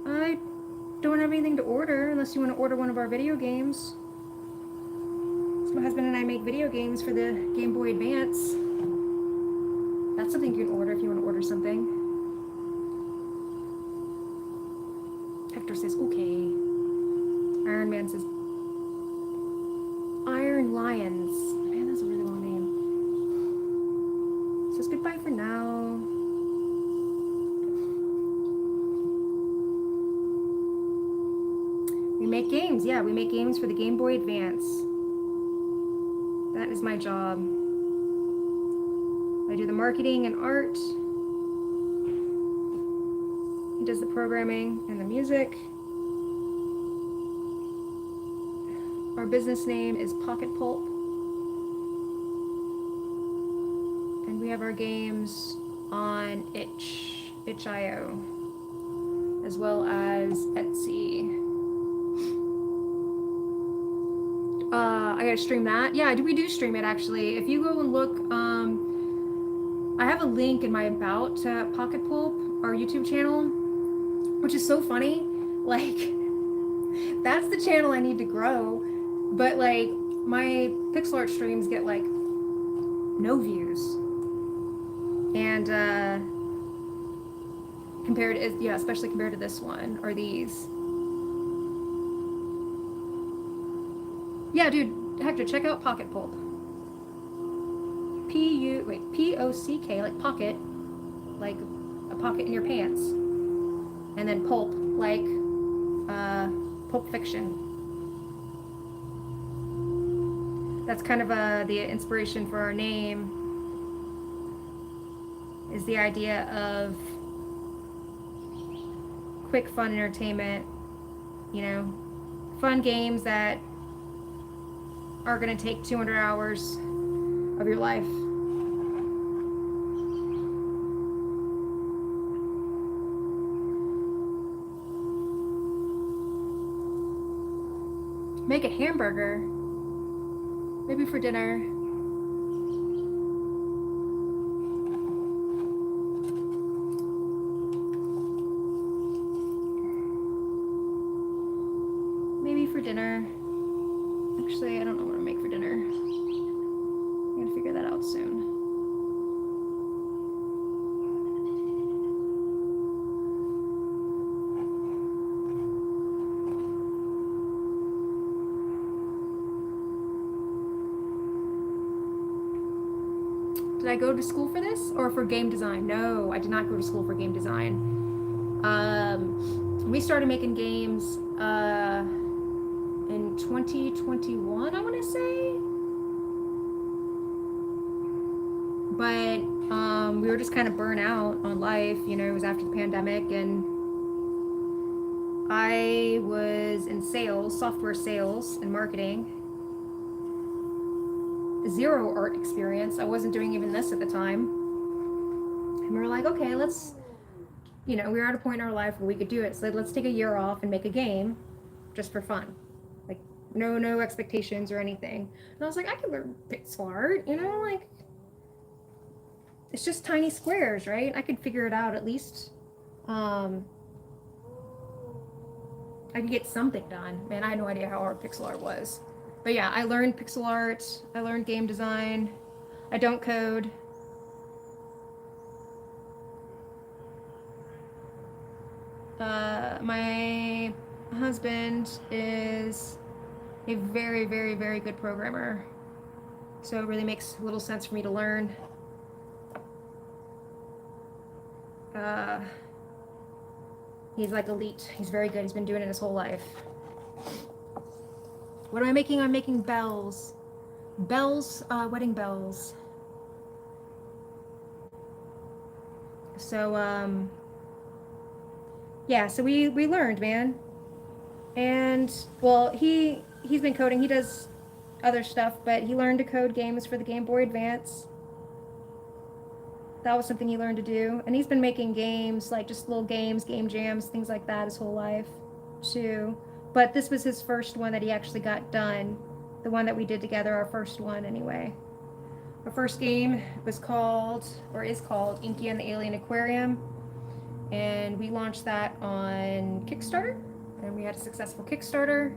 [SPEAKER 1] I don't have anything to order unless you want to order one of our video games. So my husband and I make video games for the Game Boy Advance. That's something you can order if you want to order something. Hector says, okay. Iron Man says, Iron Lions. Man, that's a really long name. Says goodbye for now. We make games. Yeah, we make games for the Game Boy Advance. That is my job. I do the marketing and art. He does the programming and the music. Our business name is Pocket Pulp. And we have our games on itch.io, as well as Etsy. I gotta stream that. Yeah, we do stream it actually. If you go and look, I have a link in my about to Pocket Pulp, our YouTube channel, which is so funny. Like, that's the channel I need to grow, but like my pixel art streams get like no views, and especially compared to this one or these. Yeah, dude, Hector, check out Pocket Pulp. P-O-C-K, like pocket, like a pocket in your pants. And then pulp, like Pulp Fiction. That's kind of the inspiration for our name, is the idea of quick, fun entertainment, you know, fun games that are going to take 200 hours of your life. Make a hamburger, maybe for dinner. Maybe for dinner. Actually, I don't know what to make for dinner. I'm gonna figure that out soon. Did I go to school for this or for game design? No, I did not go to school for game design. We started making games in 2021, I want to say. But we were just kind of burnt out on life. You know, it was after the pandemic, and I was in sales, software sales and marketing. Zero art experience. I wasn't doing even this at the time. And we were like, okay, let's, we were at a point in our life where we could do it. So let's take a year off and make a game just for fun. Like, no expectations or anything. And I was like, I could learn pixel art, like, it's just tiny squares, right? I could figure it out at least. I could get something done. Man, I had no idea how hard pixel art was. But yeah, I learned pixel art. I learned game design. I don't code. My husband is a very, very, very good programmer. So it really makes little sense for me to learn. Uh, he's like elite. He's very good. He's been doing it his whole life. What am I making? I'm making bells. Bells, wedding bells. So, yeah, so we learned, man. And, well, he's been coding. He does other stuff, but he learned to code games for the Game Boy Advance. That was something he learned to do. And he's been making games, like just little games, game jams, things like that his whole life, too. But this was his first one that he actually got done. The one that we did together, our first one anyway. Our first game was called, or is called, Inky and the Alien Aquarium. And we launched that on Kickstarter. And we had a successful Kickstarter.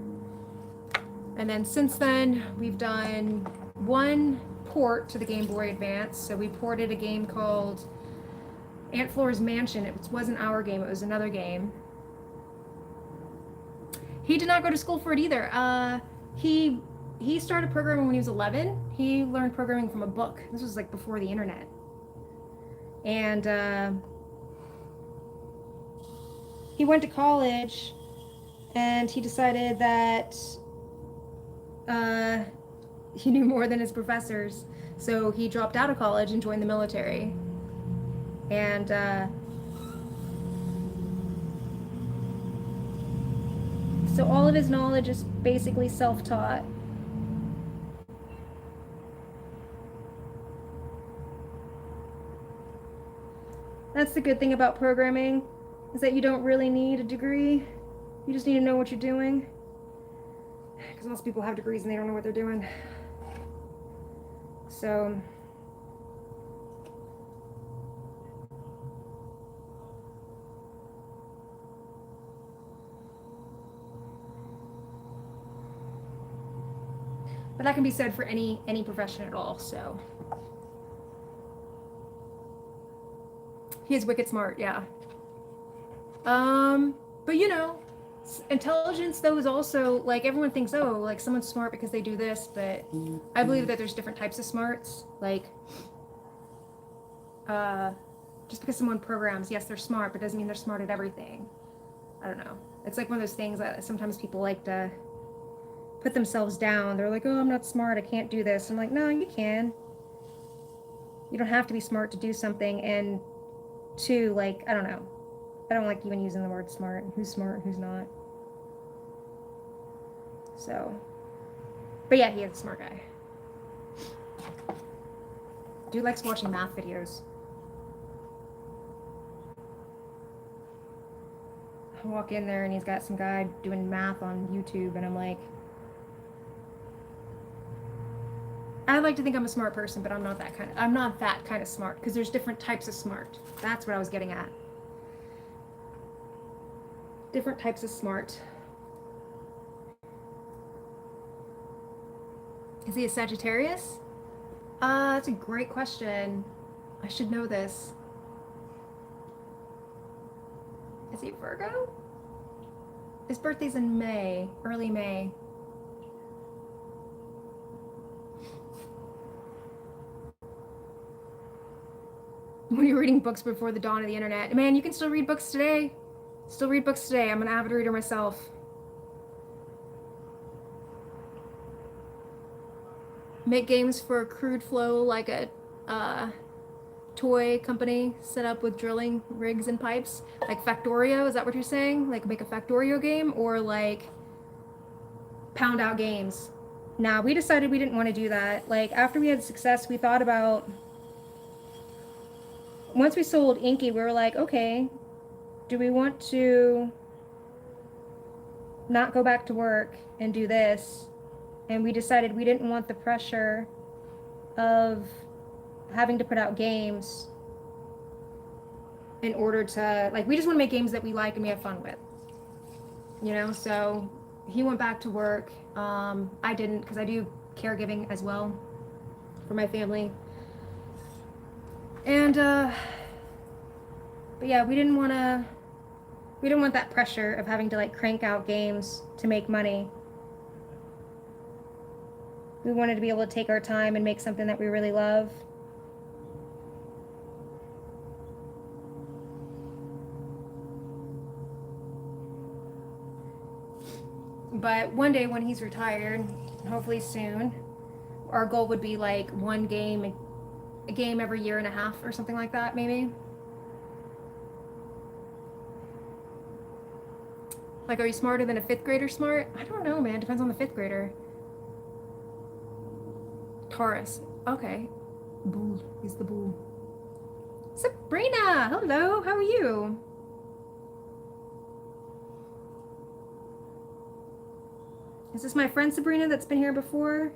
[SPEAKER 1] And then since then, we've done one port to the Game Boy Advance. So we ported a game called Aunt Flora's Mansion. It wasn't our game, it was another game. He did not go to school for it either. He started programming when he was 11. He learned programming from a book. This was like before the internet. And he went to college and he decided that he knew more than his professors. So he dropped out of college and joined the military. And so all of his knowledge is basically self-taught. That's the good thing about programming, is that you don't really need a degree. You just need to know what you're doing. Because most people have degrees and they don't know what they're doing. So but that can be said for any profession at all. So he is wicked smart, yeah. But you know, intelligence though is also like, everyone thinks, oh, like someone's smart because they do this, but I believe that there's different types of smarts. Like just because someone programs, yes, they're smart, but doesn't mean they're smart at everything. I don't know. It's like one of those things that sometimes people like to put themselves down. They're like, oh, I'm not smart, I can't do this. I'm like, no, you can. You don't have to be smart to do something. And two, like, I don't know. I don't like even using the word smart. Who's smart and who's not. So, but yeah, he is a smart guy. Dude likes watching math videos. I walk in there and he's got some guy doing math on YouTube, and I'm like, I like to think I'm a smart person, but I'm not that kind of smart, because there's different types of smart. That's what I was getting at. Different types of smart. Is he a Sagittarius? That's a great question. I should know this. Is he Virgo? His birthday's in May, early May. When you're reading books before the dawn of the internet. Man, you can still read books today. Still read books today. I'm an avid reader myself. Make games for crude flow, like a toy company set up with drilling rigs and pipes. Like Factorio, is that what you're saying? Like make a Factorio game, or like pound out games? Nah, we decided we didn't want to do that. Like after we had success, we thought about, once we sold Inky, we were like, okay, do we want to not go back to work and do this? And we decided we didn't want the pressure of having to put out games in order to, like, we just want to make games that we like and we have fun with, you know? So he went back to work. I didn't, because I do caregiving as well for my family. And but yeah, we didn't want to We didn't want that pressure of having to like crank out games to make money. We wanted to be able to take our time and make something that we really love. But one day when he's retired, hopefully soon, our goal would be like a game every year and a half or something like that, maybe. Like, are you smarter than a 5th grader smart? I don't know, man. Depends on the 5th grader. Taurus. Okay. Bull. He's the bull. Sabrina! Hello, how are you? Is this my friend Sabrina that's been here before?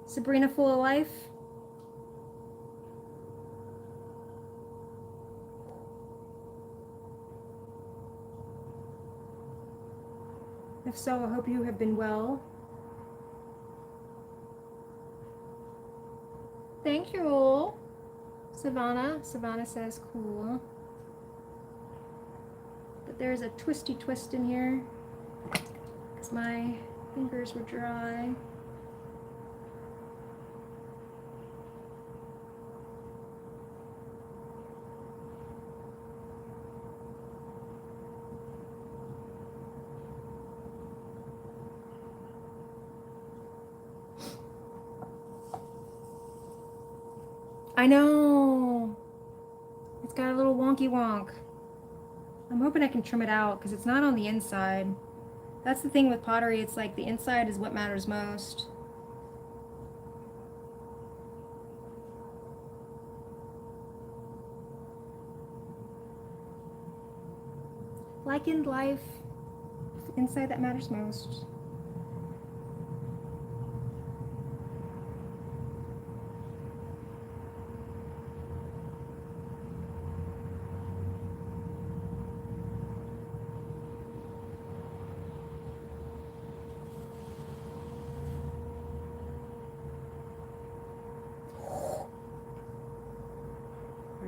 [SPEAKER 1] Sabrina full of life? If so, I hope you have been well. Thank you. Savannah. Savannah says cool. But there's a twisty twist in here because my fingers were dry. I know. It's got a little wonky wonk. I'm hoping I can trim it out because it's not on the inside. That's the thing with pottery. It's like the inside is what matters most. Like in life, it's the inside that matters most.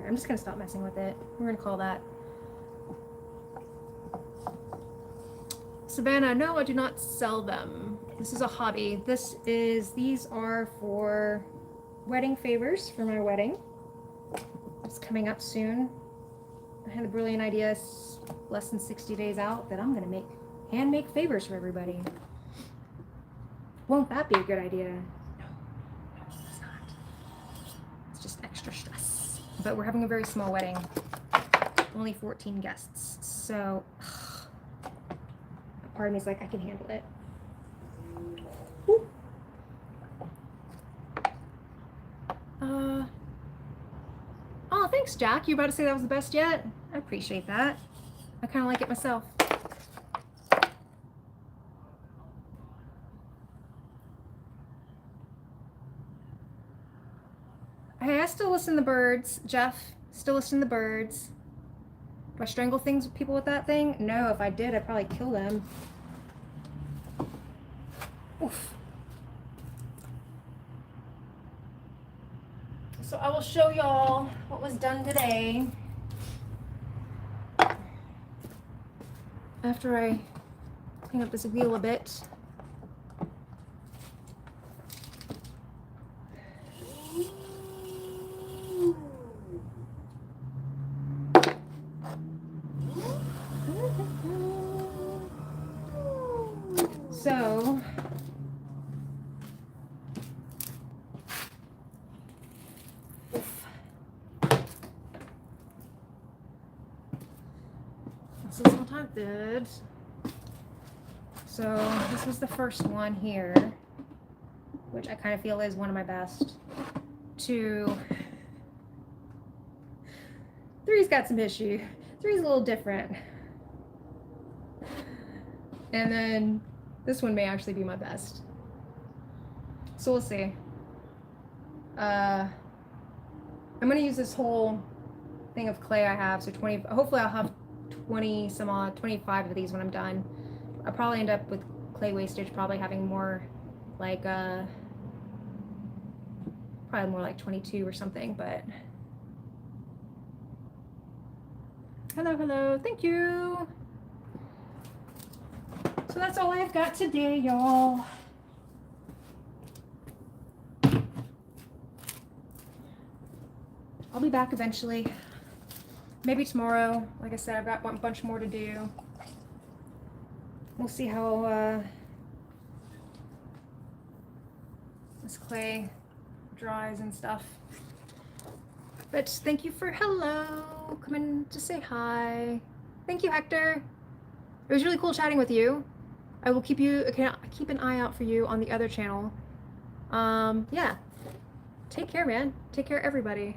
[SPEAKER 1] I'm just gonna stop messing with it. We're gonna call that. Savannah, no, I do not sell them. This is a hobby. These are for wedding favors for my wedding. It's coming up soon. I had a brilliant idea less than 60 days out that I'm gonna hand make favors for everybody. Won't that be a good idea? No, it's not. It's just extra stress. But we're having a very small wedding. Only 14 guests. So, part of me is like, I can handle it. Woo. Oh, thanks, Jack. You about to say that was the best yet? I appreciate that. I kind of like it myself. Hey, I still listen to the birds. Jeff, still listen to the birds. Do I strangle people with that thing? No, if I did, I'd probably kill them. Oof. So I will show y'all what was done today. After I clean up this wheel a bit. So, this is what I did. So this was the first one here, which I kind of feel is one of my best. 2, 3's got some issue. 3's a little different. And then this one may actually be my best. So we'll see. I'm gonna use this whole thing of clay I have. So 20, hopefully I'll have 20 some odd, 25 of these when I'm done. I'll probably end up with clay wastage, probably having more like, probably more like 22 or something, but. Hello, hello, thank you. So that's all I've got today, y'all. I'll be back eventually. Maybe tomorrow. Like I said, I've got a bunch more to do. We'll see how this clay dries and stuff. But thank you for hello. Come in to say hi. Thank you, Hector. It was really cool chatting with you. I will keep an eye out for you on the other channel. Yeah. Take care, man. Take care, everybody.